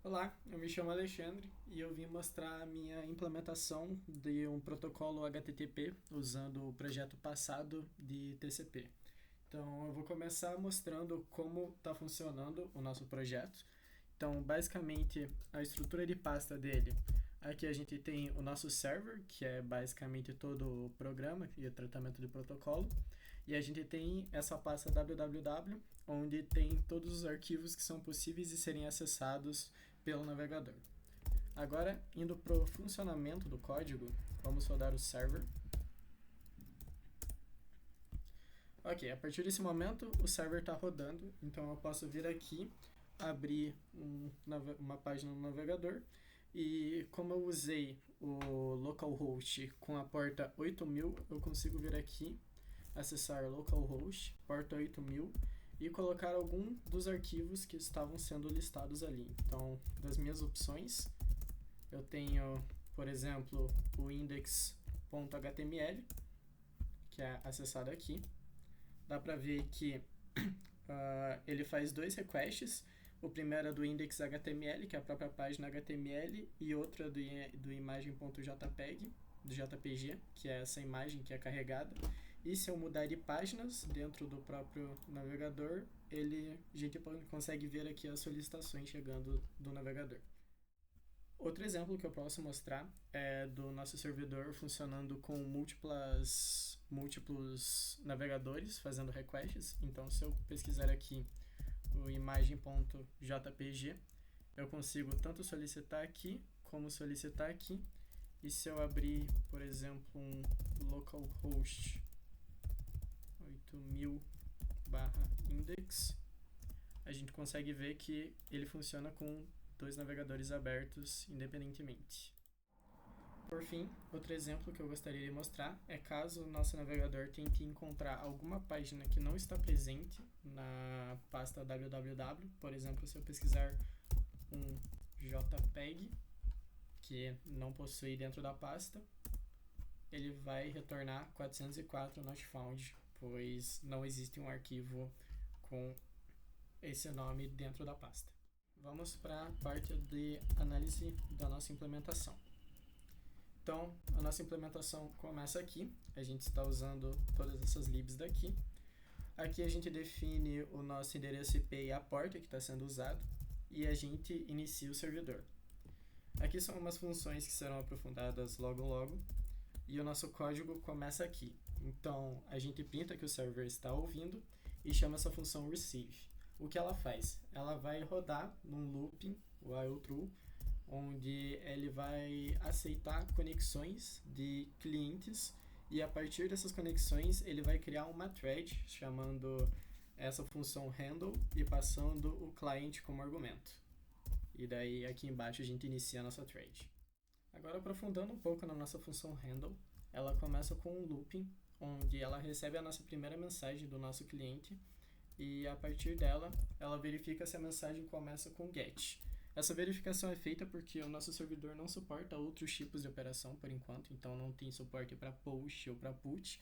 Olá, eu me chamo Alexandre e eu vim mostrar a minha implementação de um protocolo HTTP usando o projeto passado de TCP. Então, eu vou começar mostrando como está funcionando o nosso projeto. Então, basicamente, a estrutura de pasta dele. Aqui a gente tem o nosso server, que é basicamente todo o programa e o tratamento de protocolo. E a gente tem essa pasta www, onde tem todos os arquivos que são possíveis de serem acessados pelo navegador. Agora, indo para o funcionamento do código, vamos rodar o server. Ok, a partir desse momento o server está rodando, então eu posso vir aqui, abrir uma página no navegador e como eu usei o localhost com a porta 8000, eu consigo vir aqui, acessar localhost, porta 8000 e colocar algum dos arquivos que estavam sendo listados ali. Então, das minhas opções, eu tenho, por exemplo, o index.html, que é acessado aqui. Dá para ver que ele faz dois requests. O primeiro é do index.html, que é a própria página HTML, e outro é do imagem.jpg, do JPG, que é essa imagem que é carregada. E se eu mudar de páginas dentro do próprio navegador, a gente consegue ver aqui as solicitações chegando do navegador. Outro exemplo que eu posso mostrar é do nosso servidor funcionando com múltiplos navegadores fazendo requests. Então, se eu pesquisar aqui o imagem.jpg, eu consigo tanto solicitar aqui como solicitar aqui. E se eu abrir, por exemplo, um localhost 8000/index, a gente consegue ver que ele funciona com dois navegadores abertos independentemente. Por fim, outro exemplo que eu gostaria de mostrar é caso o nosso navegador tente encontrar alguma página que não está presente na pasta www. Por exemplo, se eu pesquisar um JPEG que não possui dentro da pasta, ele vai retornar 404 not found, pois não existe um arquivo com esse nome dentro da pasta. Vamos para a parte de análise da nossa implementação. Então, a nossa implementação começa aqui. A gente está usando todas essas libs daqui. Aqui a gente define o nosso endereço IP e a porta que está sendo usado. E a gente inicia o servidor. Aqui são umas funções que serão aprofundadas logo. E o nosso código começa aqui. Então, a gente printa que o server está ouvindo e chama essa função receive. O que ela faz? Ela vai rodar num looping, while true, onde ele vai aceitar conexões de clientes e a partir dessas conexões ele vai criar uma thread chamando essa função handle e passando o cliente como argumento. E daí aqui embaixo a gente inicia a nossa thread. Agora aprofundando um pouco na nossa função handle, ela começa com um looping, onde ela recebe a nossa primeira mensagem do nosso cliente e a partir dela, ela verifica se a mensagem começa com GET. Essa verificação é feita porque o nosso servidor não suporta outros tipos de operação por enquanto, então não tem suporte para post ou para put.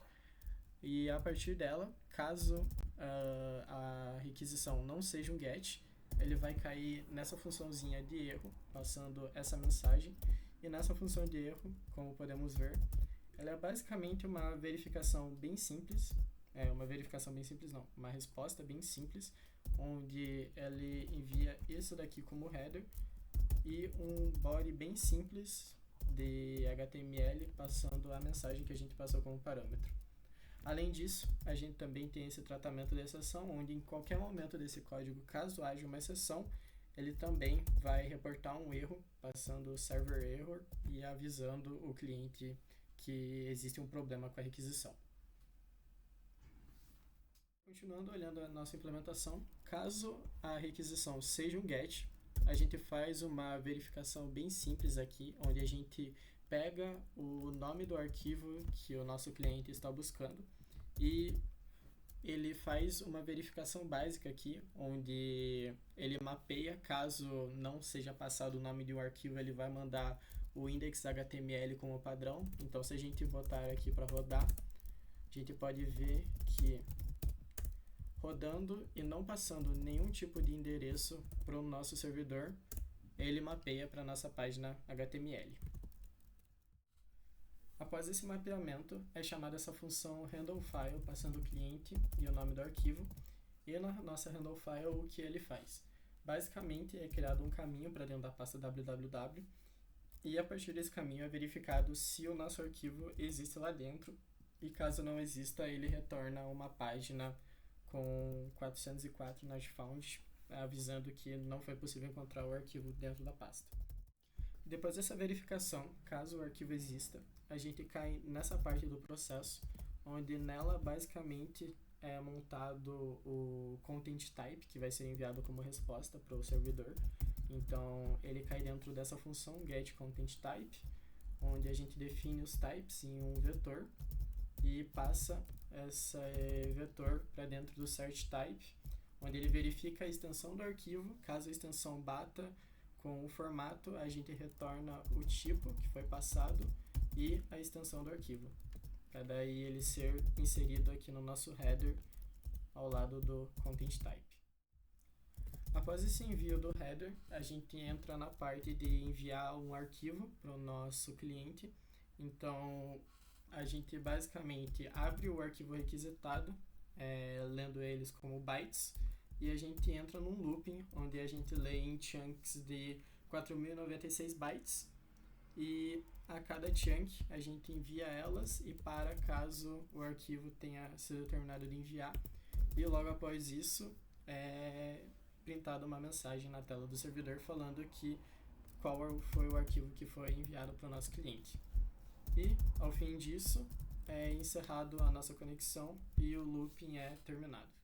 E a partir dela, caso a requisição não seja um GET, ele vai cair nessa funçãozinha de erro, passando essa mensagem. E nessa função de erro, como podemos ver, ela é basicamente uma verificação bem simples. Uma resposta bem simples, onde ele envia isso daqui como header e um body bem simples de HTML passando a mensagem que a gente passou como parâmetro. Além disso, a gente também tem esse tratamento de exceção, onde em qualquer momento desse código, caso haja uma exceção, ele também vai reportar um erro, passando o server error e avisando o cliente que existe um problema com a requisição. Continuando olhando a nossa implementação, caso a requisição seja um GET, a gente faz uma verificação bem simples aqui, onde a gente pega o nome do arquivo que o nosso cliente está buscando e ele faz uma verificação básica aqui, onde ele mapeia, caso não seja passado o nome de um arquivo, ele vai mandar o index.html como padrão. Então, se a gente botar aqui para rodar, a gente pode ver que rodando e não passando nenhum tipo de endereço para o nosso servidor, ele mapeia para a nossa página HTML. Após esse mapeamento, é chamada essa função handleFile, passando o cliente e o nome do arquivo. E na nossa handleFile, o que ele faz? Basicamente, é criado um caminho para dentro da pasta www, e a partir desse caminho é verificado se o nosso arquivo existe lá dentro, e caso não exista, ele retorna uma página com 404 not found, avisando que não foi possível encontrar o arquivo dentro da pasta. Depois dessa verificação, caso o arquivo exista, a gente cai nessa parte do processo, onde nela basicamente é montado o content type, que vai ser enviado como resposta para o servidor. Então ele cai dentro dessa função getContentType, onde a gente define os types em um vetor e passa esse vetor para dentro do searchType, onde ele verifica a extensão do arquivo. Caso a extensão bata com o formato, a gente retorna o tipo que foi passado e a extensão do arquivo, para daí ele ser inserido aqui no nosso header ao lado do content type. Após esse envio do header, a gente entra na parte de enviar um arquivo para o nosso cliente. Então a gente basicamente abre o arquivo requisitado, lendo eles como bytes, e a gente entra num looping onde a gente lê em chunks de 4096 bytes, e a cada chunk a gente envia elas e para caso o arquivo tenha sido terminado de enviar, e logo após isso é printada uma mensagem na tela do servidor falando que qual foi o arquivo que foi enviado para o nosso cliente. E ao fim disso é encerrado a nossa conexão e o looping é terminado.